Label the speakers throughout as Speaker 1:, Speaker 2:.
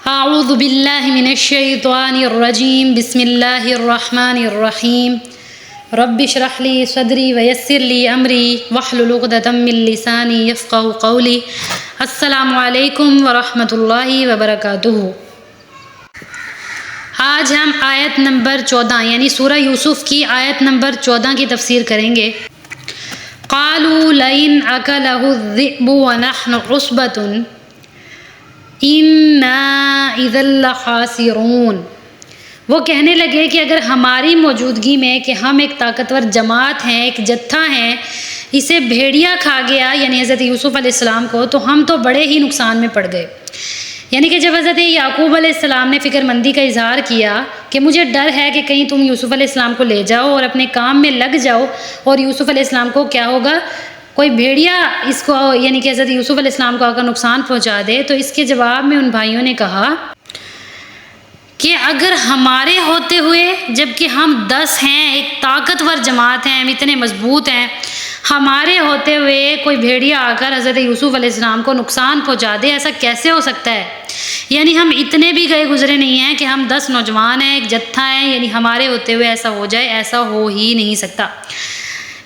Speaker 1: اعوذ باللہ من الشیطان الرجیم بسم اللہ الرحمن الرحیم رب اشرح لی صدری ویسر لی امری واحلل عقدۃ من لسانی یفقہوا قولی۔ السلام علیکم ورحمۃ اللہ وبرکاتہ۔ آج ہم آیت نمبر 14 یعنی سورہ یوسف کی آیت نمبر 14 کی تفسیر کریں گے۔ قالوا لئن اکلہ الذئب ونحن عصبۃ انا اذا لخاسرون۔ وہ کہنے لگے کہ اگر ہماری موجودگی میں کہ ہم ایک طاقتور جماعت ہیں، ایک جتھا ہیں، اسے بھیڑیا کھا گیا یعنی حضرت یوسف علیہ السلام کو، تو ہم تو بڑے ہی نقصان میں پڑ گئے۔ یعنی کہ جب حضرت یعقوب علیہ السلام نے فکر مندی کا اظہار کیا کہ مجھے ڈر ہے کہ کہیں تم یوسف علیہ السلام کو لے جاؤ اور اپنے کام میں لگ جاؤ اور یوسف علیہ السلام کو کیا ہوگا، کوئی بھیڑیا اس کو یعنی کہ حضرت یوسف علیہ السلام کو آ کر نقصان پہنچا دے، تو اس کے جواب میں ان بھائیوں نے کہا کہ اگر ہمارے ہوتے ہوئے جب کہ ہم 10 ہیں، ایک طاقتور جماعت ہیں، ہم اتنے مضبوط ہیں، ہمارے ہوتے ہوئے کوئی بھیڑیا آ کر حضرت یوسف علیہ السلام کو نقصان پہنچا دے، ایسا کیسے ہو سکتا ہے؟ یعنی ہم اتنے بھی گئے گزرے نہیں ہیں کہ ہم 10 نوجوان ہیں، ایک جتھا ہیں، یعنی ہمارے ہوتے ہوئے ایسا ہو جائے، ایسا ہو ہی نہیں سکتا۔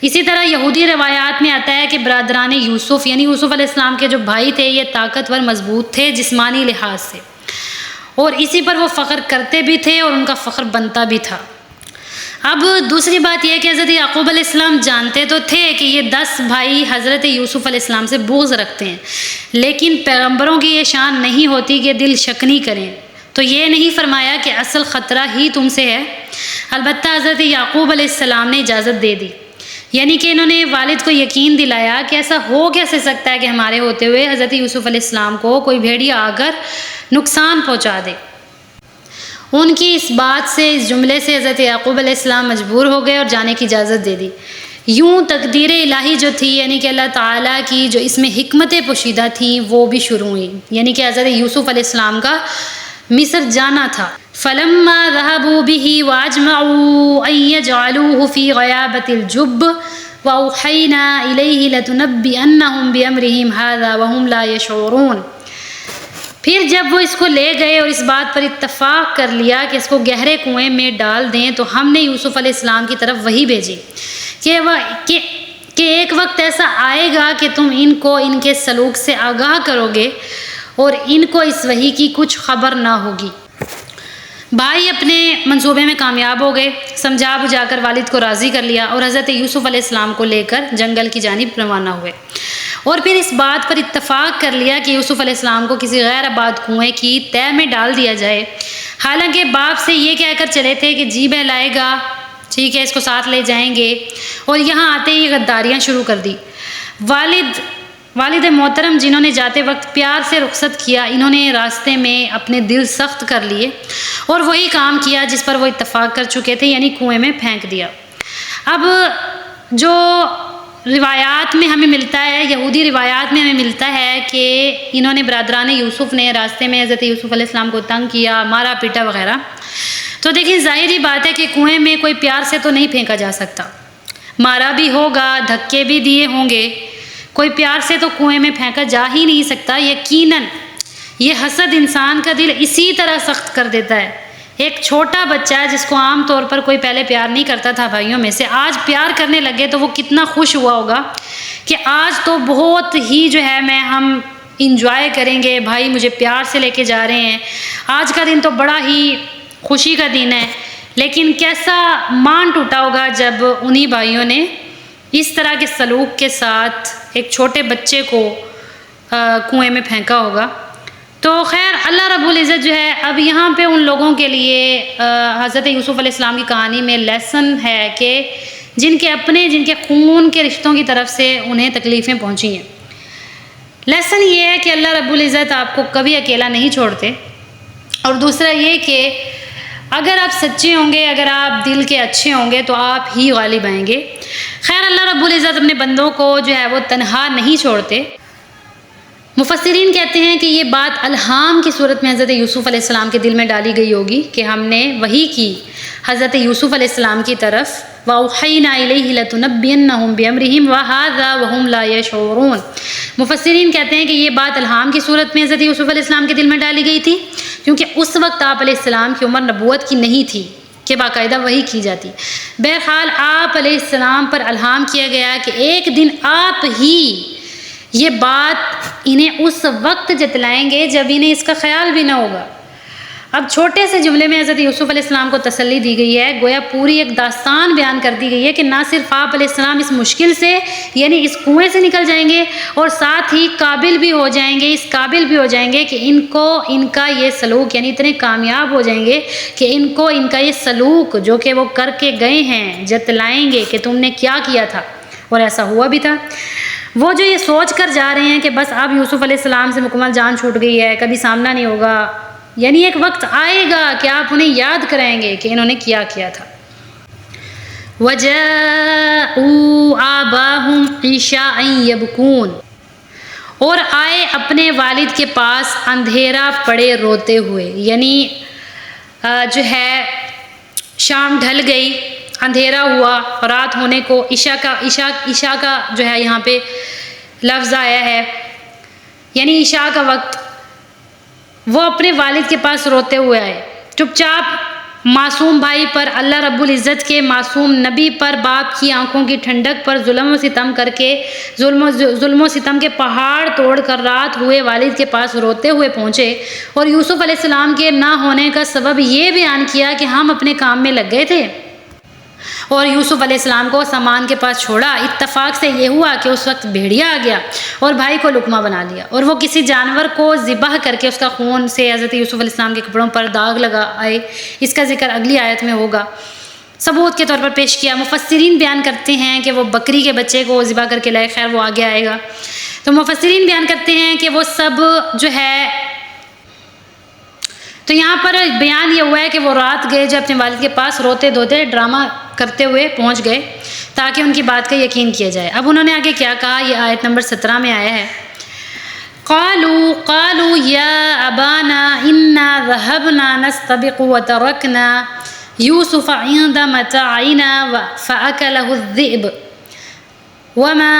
Speaker 1: اسی طرح یہودی روایات میں آتا ہے کہ برادران یوسف یعنی یوسف علیہ السلام کے جو بھائی تھے، یہ طاقتور مضبوط تھے جسمانی لحاظ سے، اور اسی پر وہ فخر کرتے بھی تھے اور ان کا فخر بنتا بھی تھا۔ اب دوسری بات یہ کہ حضرت یعقوب علیہ السلام جانتے تو تھے کہ یہ 10 بھائی حضرت یوسف علیہ السلام سے بغض رکھتے ہیں، لیکن پیغمبروں کی یہ شان نہیں ہوتی کہ دل شکنی کریں، تو یہ نہیں فرمایا کہ اصل خطرہ ہی تم سے ہے۔ البتہ حضرت یعقوب علیہ السلام نے اجازت دے دی، یعنی کہ انہوں نے والد کو یقین دلایا کہ ایسا ہو کیسے سکتا ہے کہ ہمارے ہوتے ہوئے حضرت یوسف علیہ السلام کو کوئی بھیڑیا آ کر نقصان پہنچا دے۔ ان کی اس بات سے، اس جملے سے حضرت یعقوب علیہ السلام مجبور ہو گئے اور جانے کی اجازت دے دی۔ یوں تقدیر الہی جو تھی یعنی کہ اللہ تعالیٰ کی جو اس میں حکمتیں پوشیدہ تھیں وہ بھی شروع ہوئیں، یعنی کہ حضرت یوسف علیہ السلام کا مصر جانا تھا۔ فَلَمَّا ذَهَبُوا بِهِ وَأَجْمَعُوا أَن يَجْعَلُوهُ فِي غَيَابَةِ الْجُبِّ وَأَوْحَيْنَا إِلَيْهِ لَتُنَبِّئَنَّهُم بِأَمْرِهِمْ هَذَا وَهُمْ لَا يَشْعُرُونَ۔ پھر جب وہ اس کو لے گئے اور اس بات پر اتفاق کر لیا کہ اس کو گہرے کنویں میں ڈال دیں، تو ہم نے یوسف علیہ السلام کی طرف وحی بھیجی کہ ایک وقت ایسا آئے گا کہ تم ان کو ان کے سلوک سے آگاہ کرو گے اور ان کو اس وحی کی کچھ خبر نہ ہوگی۔ بھائی اپنے منصوبے میں کامیاب ہو گئے، سمجھا بجھا کر والد کو راضی کر لیا اور حضرت یوسف علیہ السلام کو لے کر جنگل کی جانب روانہ ہوئے، اور پھر اس بات پر اتفاق کر لیا کہ یوسف علیہ السلام کو کسی غیر آباد کنویں کی تہ میں ڈال دیا جائے۔ حالانکہ باپ سے یہ کہہ کر چلے تھے کہ جی بہلائے گا، ٹھیک ہے، اس کو ساتھ لے جائیں گے، اور یہاں آتے ہی غداریاں شروع کر دی۔ والد محترم جنہوں نے جاتے وقت پیار سے رخصت کیا، انہوں نے راستے میں اپنے دل سخت کر لیے اور وہی کام کیا جس پر وہ اتفاق کر چکے تھے، یعنی کنویں میں پھینک دیا۔ اب جو روایات میں ہمیں ملتا ہے، یہودی روایات میں ہمیں ملتا ہے کہ انہوں نے برادران یوسف نے راستے میں حضرت یوسف علیہ السلام کو تنگ کیا، مارا پیٹا وغیرہ۔ تو دیکھیں ظاہری بات ہے کہ کنویں میں کوئی پیار سے تو نہیں پھینکا جا سکتا، مارا بھی ہوگا، دھکے بھی دیے ہوں گے، کوئی پیار سے تو کنویں میں پھینکا جا ہی نہیں سکتا۔ یقیناً یہ حسد انسان کا دل اسی طرح سخت کر دیتا ہے۔ ایک چھوٹا بچہ ہے جس کو عام طور پر کوئی پہلے پیار نہیں کرتا تھا بھائیوں میں سے، آج پیار کرنے لگے تو وہ کتنا خوش ہوا ہوگا کہ آج تو بہت ہی جو ہے ہم انجوائے کریں گے، بھائی مجھے پیار سے لے کے جا رہے ہیں، آج کا دن تو بڑا ہی خوشی کا دن ہے۔ لیکن کیسا مان ٹوٹا ہوگا جب انہی بھائیوں نے اس طرح کے سلوک کے ساتھ ایک چھوٹے بچے کو کنویں میں پھینکا ہوگا۔ تو خیر اللہ رب العزت جو ہے اب یہاں پہ ان لوگوں کے لیے حضرت یوسف علیہ السلام کی کہانی میں لیسن ہے کہ جن کے خون کے رشتوں کی طرف سے انہیں تکلیفیں پہنچی ہیں۔ لیسن یہ ہے کہ اللہ رب العزت آپ کو کبھی اکیلا نہیں چھوڑتے، اور دوسرا یہ کہ اگر آپ سچے ہوں گے، اگر آپ دل کے اچھے ہوں گے تو آپ ہی غالب آئیں گے۔ خیر اللہ رب العزت اپنے بندوں کو جو ہے وہ تنہا نہیں چھوڑتے۔ مفسرین کہتے ہیں کہ یہ بات الہام کی صورت میں حضرت یوسف علیہ السلام کے دل میں ڈالی گئی ہوگی کہ ہم نے وحی کی حضرت یوسف علیہ السلام کی طرف، وَأَوْحَيْنَا إِلَيْهِ لَتُنَبِّئَنَّهُم بِأَمْرِهِمْ وَهَذَا وَهُمْ لَا يَشْعُرُونَ۔ مفسرین کہتے ہیں کہ یہ بات الہام کی صورت میں حضرت یوسف علیہ السلام کے دل میں ڈالی گئی تھی، کیونکہ اس وقت آپ علیہ السلام کی عمر نبوت کی نہیں تھی کہ باقاعدہ وحی کی جاتی۔ بہرحال آپ علیہ السلام پر الہام کیا گیا کہ ایک دن آپ ہی یہ بات انہیں اس وقت جتلائیں گے جب انہیں اس کا خیال بھی نہ ہوگا۔ اب چھوٹے سے جملے میں حضرت یوسف علیہ السلام کو تسلی دی گئی ہے، گویا پوری ایک داستان بیان کر دی گئی ہے کہ نہ صرف آپ علیہ السلام اس مشکل سے یعنی اس کنویں سے نکل جائیں گے اور ساتھ ہی قابل بھی ہو جائیں گے، اس قابل بھی ہو جائیں گے کہ ان کا یہ سلوک یعنی اتنے کامیاب ہو جائیں گے کہ ان کا یہ سلوک جو کہ وہ کر کے گئے ہیں جتلائیں گے کہ تم نے کیا کیا تھا، اور ایسا ہوا بھی تھا۔ وہ جو یہ سوچ کر جا رہے ہیں کہ بس اب یوسف علیہ السلام سے مکمل جان چھوٹ گئی ہے، کبھی سامنا نہیں ہوگا، یعنی ایک وقت آئے گا کہ آپ انہیں یاد کرائیں گے کہ انہوں نے کیا کیا تھا۔ وَجَاءُوا آبَاهُمْ عِشَاءً يَبْكُونَ، اور آئے اپنے والد کے پاس اندھیرا پڑے روتے ہوئے، یعنی جو ہے شام ڈھل گئی، اندھیرا ہوا، رات ہونے کو عشاء کا جو ہے یہاں پہ لفظ آیا ہے، یعنی عشاء کا وقت۔ وہ اپنے والد کے پاس روتے ہوئے آئے، چپ چاپ معصوم بھائی پر، اللہ رب العزت کے معصوم نبی پر، باپ کی آنکھوں کی ٹھنڈک پر ظلم و ستم کر کے ظلم و ستم کے پہاڑ توڑ کر رات ہوئے والد کے پاس روتے ہوئے پہنچے، اور یوسف علیہ السلام کے نہ ہونے کا سبب یہ بیان کیا کہ ہم اپنے کام میں لگ گئے تھے اور یوسف علیہ السلام کو سامان کے پاس چھوڑا۔ اتفاق سے یہ ہوا کہ اس وقت بھیڑیا آ گیا اور بھائی کو لقمہ بنا لیا، اور وہ کسی جانور کو ذبح کر کے اس کا خون سے حضرت یوسف علیہ السلام کے کپڑوں پر داغ لگا آئے۔ اس کا ذکر اگلی آیت میں ہوگا، ثبوت کے طور پر پیش کیا۔ مفسرین بیان کرتے ہیں کہ وہ بکری کے بچے کو ذبح کر کے لائے، خیر وہ آگے آئے گا۔ تو مفسرین بیان کرتے ہیں کہ وہ سب جو ہے، تو یہاں پر بیان یہ ہوا ہے کہ وہ رات گئے جو اپنے والد کے پاس روتے دھوتے ڈرامہ کرتے ہوئے پہنچ گئے تاکہ ان کی بات کا یقین کیا جائے۔ اب انہوں نے آگے کیا کہا، یہ آیت نمبر 17 میں آیا ہے، قالوا یا ابانا انا ذهبنا نستبق وترکنا یوسف عند متاعنا فاکلہ الذئب وما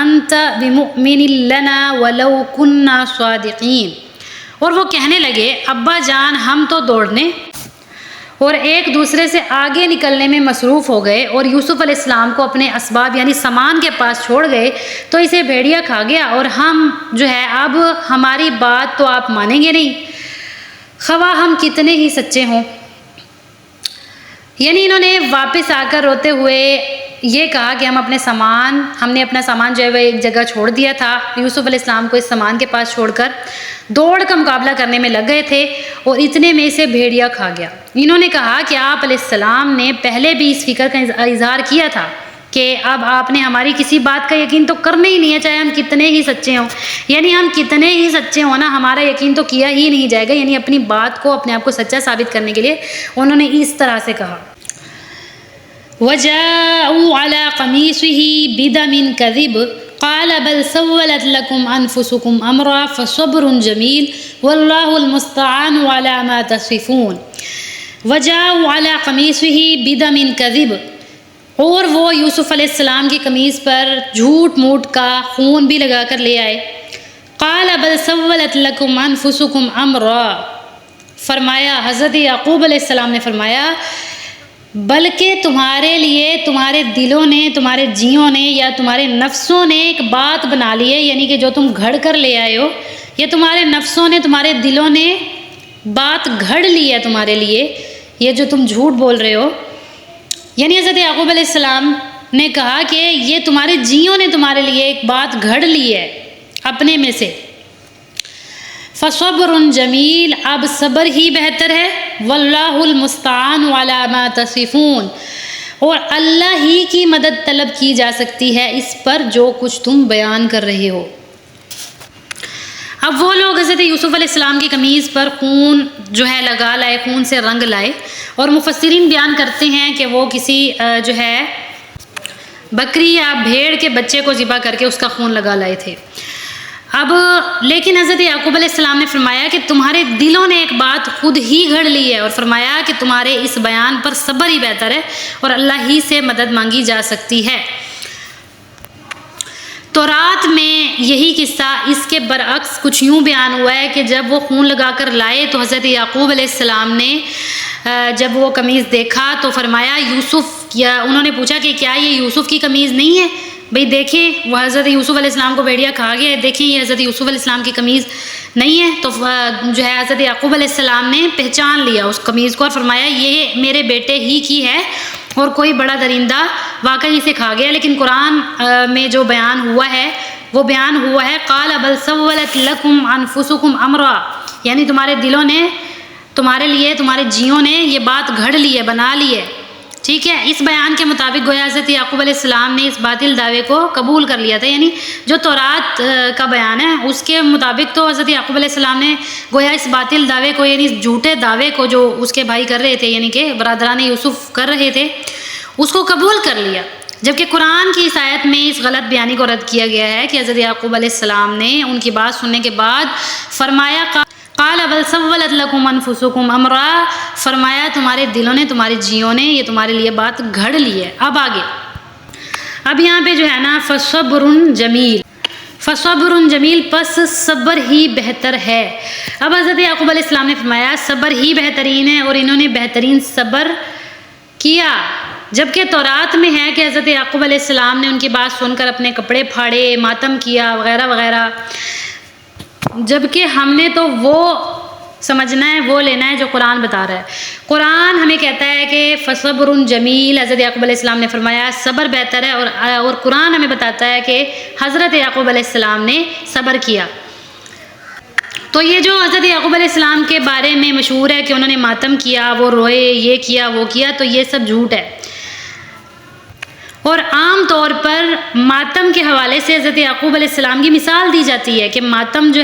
Speaker 1: انت بمؤمن لنا ولو كنا صادقین۔ اور وہ کہنے لگے، ابا جان ہم تو دوڑنے اور ایک دوسرے سے آگے نکلنے میں مصروف ہو گئے اور یوسف علیہ السلام کو اپنے اسباب یعنی سامان کے پاس چھوڑ گئے تو اسے بھیڑیا کھا گیا، اور ہم جو ہے اب ہماری بات تو آپ مانیں گے نہیں، خواہ ہم کتنے ہی سچے ہوں۔ یعنی انہوں نے واپس آ کر روتے ہوئے یہ کہا کہ ہم نے اپنا سامان جو ہے وہ ایک جگہ چھوڑ دیا تھا، یوسف علیہ السلام کو اس سامان کے پاس چھوڑ کر دوڑ کا مقابلہ کرنے میں لگ گئے تھے، اور اتنے میں اسے بھیڑیا کھا گیا۔ انہوں نے کہا کہ آپ علیہ السلام نے پہلے بھی اس فکر کا اظہار کیا تھا کہ اب آپ نے ہماری کسی بات کا یقین تو کرنا ہی نہیں ہے، چاہے ہم کتنے ہی سچے ہوں، یعنی ہم کتنے ہی سچے ہوں نا، ہمارا یقین تو کیا ہی نہیں جائے گا۔ یعنی اپنی بات کو اپنے آپ کو سچا ثابت کرنے کے لیے انہوں نے اس طرح سے کہا۔ وَجَاءُوا عَلَىٰ قَمِيصِهِ بِدَمٍ كَذِبٍ قَالَ بَلْ سَوَّلَتْ لَكُمْ أَنفُسُكُمْ أَمْرًا فَصَبْرٌ جَمِيلٌ وَاللَّهُ الْمُسْتَعَانُ عَلَىٰ مَا تَصِفُونَ۔ وَجَاءُوا عَلَىٰ قَمِيصِهِ بِدَمٍ كَذِبٍ، اور وہ یوسف علیہ السلام کی قمیص پر جھوٹ موٹ کا خون بھی لگا کر لے آئے۔ قَالَ بَلْ سَوَّلَتْ لَكُمْ أَنفُسُكُمْ أَمْرًا، فرمایا حضرت یعقوب علیہ السلام نے فرمایا بلکہ تمہارے لیے تمہارے دلوں نے، تمہارے جیوں نے یا تمہارے نفسوں نے ایک بات بنا لی ہے، یعنی کہ جو تم گھڑ کر لے آئے ہو، یا تمہارے نفسوں نے، تمہارے دلوں نے بات گھڑ لی ہے تمہارے لیے، یہ جو تم جھوٹ بول رہے ہو۔ یعنی حضرت یعقوب علیہ السلام نے کہا کہ یہ تمہارے جیوں نے تمہارے لیے ایک بات گھڑ لی ہے اپنے میں سے۔ فَصَبْرٌ جَمِيلٌ، اب صبر ہی بہتر ہے۔ وَاللَّهُ الْمُسْتَعَانُ عَلَىٰ مَا تَصِفُونَ، اور اللہ ہی کی مدد طلب کی جا سکتی ہے اس پر جو کچھ تم بیان کر رہے ہو۔ اب وہ لوگ حضرت یوسف علیہ السلام کی قمیص پر خون جو ہے لگا لائے، خون سے رنگ لائے، اور مفسرین بیان کرتے ہیں کہ وہ کسی جو ہے بکری یا بھیڑ کے بچے کو ذبح کر کے اس کا خون لگا لائے تھے۔ اب لیکن حضرت یعقوب علیہ السلام نے فرمایا کہ تمہارے دلوں نے ایک بات خود ہی گھڑ لی ہے، اور فرمایا کہ تمہارے اس بیان پر صبر ہی بہتر ہے اور اللہ ہی سے مدد مانگی جا سکتی ہے۔ تو رات تورات میں یہی قصہ اس کے برعکس کچھ یوں بیان ہوا ہے کہ جب وہ خون لگا کر لائے تو حضرت یعقوب علیہ السلام نے جب وہ قمیض دیکھا تو فرمایا یوسف، یا انہوں نے پوچھا کہ کیا یہ یوسف کی قمیض نہیں ہے؟ بھئی دیکھیں، وہ حضرت یوسف علیہ السلام کو بھیڑیا کھا گیا ہے، دیکھیں یہ حضرت یوسف علیہ السلام کی قمیض نہیں ہے۔ تو جو ہے حضرت یعقوب علیہ السلام نے پہچان لیا اس قمیض کو اور فرمایا یہ میرے بیٹے ہی کی ہے اور کوئی بڑا درندہ واقعی اسے کھا گیا۔ لیکن قرآن میں جو بیان ہوا ہے وہ بیان ہوا ہے قال بل سولت لکم انفسکم امرا، یعنی تمہارے دلوں نے تمہارے لیے، تمہارے جیوں نے یہ بات گھڑ لی ہے، بنا لی ہے، ٹھیک ہے۔ اس بیان کے مطابق گویا حضرت یعقوب علیہ السلام نے اس باطل دعوے کو قبول کر لیا تھا، یعنی جو تورات کا بیان ہے اس کے مطابق تو حضرت یعقوب علیہ السلام نے گویا اس باطل دعوے کو، یعنی اس جھوٹے دعوے کو جو اس کے بھائی کر رہے تھے، یعنی کہ برادران یوسف کر رہے تھے، اس کو قبول کر لیا۔ جبکہ قرآن کی اس آیت میں اس غلط بیانی کو رد کیا گیا ہے کہ حضرت یعقوب علیہ السلام نے ان کی بات سننے کے بعد فرمایا قال بل سولت لکم انفسکم امرا، فرمایا تمہارے دلوں نے، تمہارے جیوں نے یہ تمہارے لیے بات گھڑ لی ہے۔ اب آگے، اب یہاں پہ جو ہے نا فصبر جمیل، فصبر جمیل، پس صبر ہی بہتر ہے۔ اب حضرت یعقوب علیہ السلام نے فرمایا صبر ہی بہترین ہے اور انہوں نے بہترین صبر کیا، جبکہ تورات میں ہے کہ حضرت یعقوب علیہ السلام نے ان کی بات سن کر اپنے کپڑے پھاڑے، ماتم کیا وغیرہ وغیرہ، جبکہ ہم نے تو وہ سمجھنا ہے، وہ لینا ہے جو قرآن بتا رہا ہے۔ قرآن ہمیں کہتا ہے کہ فصبر جمیل، حضرت یعقوب علیہ السلام نے فرمایا صبر بہتر ہے، اور قرآن ہمیں بتاتا ہے کہ حضرت یعقوب علیہ السلام نے صبر کیا۔ تو یہ جو حضرت یعقوب علیہ السلام کے بارے میں مشہور ہے کہ انہوں نے ماتم کیا، وہ روئے، یہ کیا وہ کیا، تو یہ سب جھوٹ ہے۔ اور عام طور پر ماتم کے حوالے سے حضرت یعقوب علیہ السلام کی مثال دی جاتی ہے کہ ماتم جو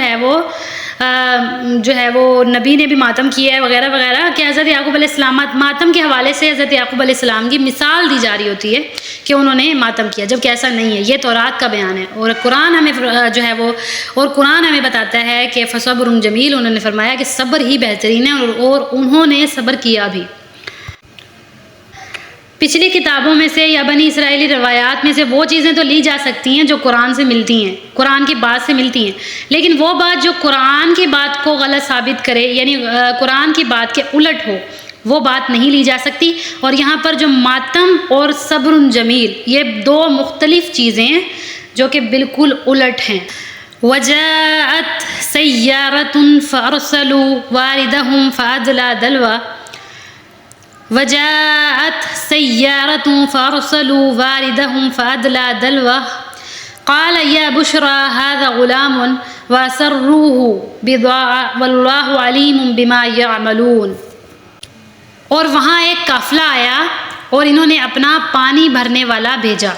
Speaker 1: ہے وہ نبی نے بھی ماتم کیا ہے وغیرہ وغیرہ، کہ حضرت یعقوب علیہ السلام ماتم کے حوالے سے حضرت یعقوب علیہ السلام کی مثال دی جا رہی ہوتی ہے کہ انہوں نے ماتم کیا، جبکہ ایسا نہیں ہے، یہ تورات کا بیان ہے۔ اور قرآن ہمیں جو ہے وہ، اور قرآن ہمیں بتاتا ہے کہ فصبر جمیل، انہوں نے فرمایا کہ صبر ہی بہترین ہے، اور انہوں نے صبر کیا بھی۔ پچھلی کتابوں میں سے یا بنی اسرائیلی روایات میں سے وہ چیزیں تو لی جا سکتی ہیں جو قرآن سے ملتی ہیں، قرآن کی بات سے ملتی ہیں، لیکن وہ بات جو قرآن کی بات کو غلط ثابت کرے، یعنی قرآن کی بات کے الٹ ہو، وہ بات نہیں لی جا سکتی۔ اور یہاں پر جو ماتم اور صبر جمیل، یہ دو مختلف چیزیں ہیں جو کہ بالکل الٹ ہیں۔ وجاءت سیارۃ فارسلوا واردہم فادلی دلوا، وجاءت سیارۃ فارسلوا واردہم فادلی دلوا قال یا بشرى هذا غلام واسروه بضاعة واللہ علیم بما یعملون۔ اور وہاں ایک قافلہ آیا اور انہوں نے اپنا پانی بھرنے والا بھیجا،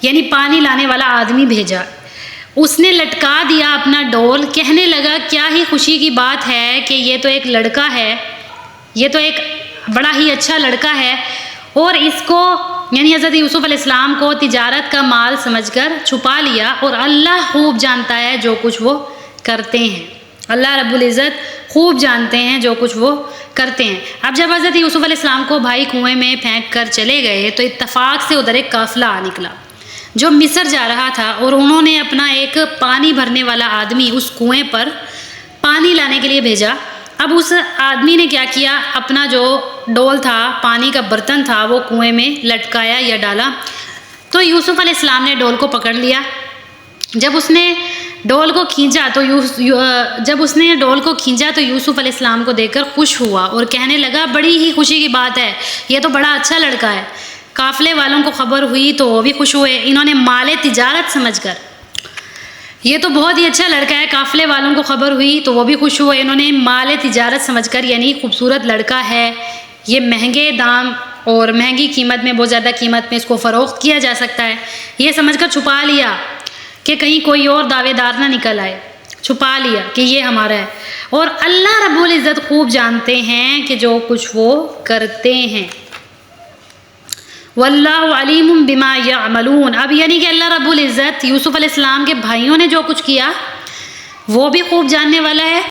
Speaker 1: یعنی پانی لانے والا آدمی بھیجا، اس نے لٹکا دیا اپنا ڈول، کہنے لگا کیا ہی خوشی کی بات ہے کہ یہ تو ایک لڑکا ہے، یہ تو ایک بڑا ہی اچھا لڑکا ہے، اور اس کو یعنی حضرت یوسف علیہ السلام کو تجارت کا مال سمجھ کر چھپا لیا، اور اللہ خوب جانتا ہے جو کچھ وہ کرتے ہیں، اللہ رب العزت خوب جانتے ہیں جو کچھ وہ کرتے ہیں۔ اب جب حضرت یوسف علیہ السلام کو بھائی کنویں میں پھینک کر چلے گئے تو اتفاق سے ادھر ایک قافلہ آ نکلا جو مصر جا رہا تھا، اور انہوں نے اپنا ایک پانی بھرنے والا آدمی اس کنویں پر پانی لانے کے لیے بھیجا۔ اب اس آدمی نے کیا کیا، اپنا جو ڈول تھا، پانی کا برتن تھا، وہ کنویں میں لٹکایا یا ڈالا، تو یوسف علیہ السلام نے ڈول کو پکڑ لیا۔ جب اس نے ڈول کو کھینچا تو یوسف علیہ السلام کو دیکھ کر خوش ہوا اور کہنے لگا بڑی ہی خوشی کی بات ہے، یہ تو بڑا اچھا لڑکا ہے۔ قافلے والوں کو خبر ہوئی تو وہ بھی خوش ہوئے، انہوں نے مال تجارت سمجھ کر، یہ تو بہت ہی اچھا لڑکا ہے، قافلے والوں کو خبر ہوئی تو وہ بھی خوش ہوئے، انہوں نے مال تجارت سمجھ کر، یعنی خوبصورت لڑکا ہے، یہ مہنگے دام اور مہنگی قیمت میں، بہت زیادہ قیمت میں اس کو فروخت کیا جا سکتا ہے، یہ سمجھ کر چھپا لیا کہ کہیں کوئی اور دعوے دار نہ نکل آئے، چھپا لیا کہ یہ ہمارا ہے۔ اور اللہ رب العزت خوب جانتے ہیں کہ جو کچھ وہ کرتے ہیں، واللہ علیم بما یعملون۔ اب یعنی کہ اللہ رب العزت یوسف علیہ السلام کے بھائیوں نے جو کچھ کیا وہ بھی خوب جاننے والا ہے،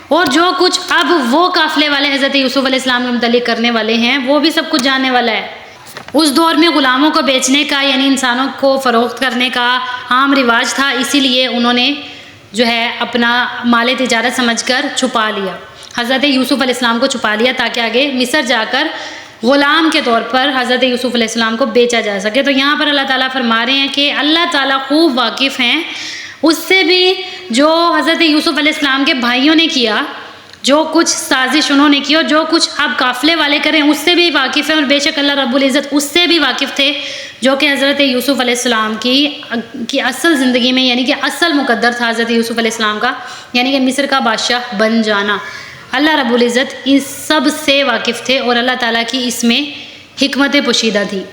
Speaker 1: اور جو کچھ اب وہ قافلے والے حضرت یوسف علیہ السلام کے متعلق کرنے والے ہیں وہ بھی سب کچھ جاننے والا ہے۔ اس دور میں غلاموں کو بیچنے کا یعنی انسانوں کو فروخت کرنے کا عام رواج تھا، اسی لیے انہوں نے جو ہے اپنا مال تجارت سمجھ کر چھپا لیا، حضرت یوسف علیہ السلام کو چھپا لیا تاکہ آگے مصر جا کر غلام کے طور پر حضرت یوسف علیہ السلام کو بیچا جا سکے۔ تو یہاں پر اللہ تعالیٰ فرما رہے ہیں کہ اللہ تعالیٰ خوب واقف ہیں اس سے بھی جو حضرت یوسف علیہ السلام کے بھائیوں نے کیا، جو کچھ سازش انہوں نے کی اور جو کچھ اب قافلے والے کریں اس سے بھی واقف ہیں، اور بے شک اللہ رب العزت اس سے بھی واقف تھے جو کہ حضرت یوسف علیہ السلام کی اصل زندگی میں یعنی کہ اصل مقدر تھا حضرت یوسف علیہ السلام کا، یعنی کہ مصر کا بادشاہ بن جانا۔ اللہ رب العزت اس سب سے واقف تھے اور اللہ تعالیٰ کی اس میں حکمت پوشیدہ تھی۔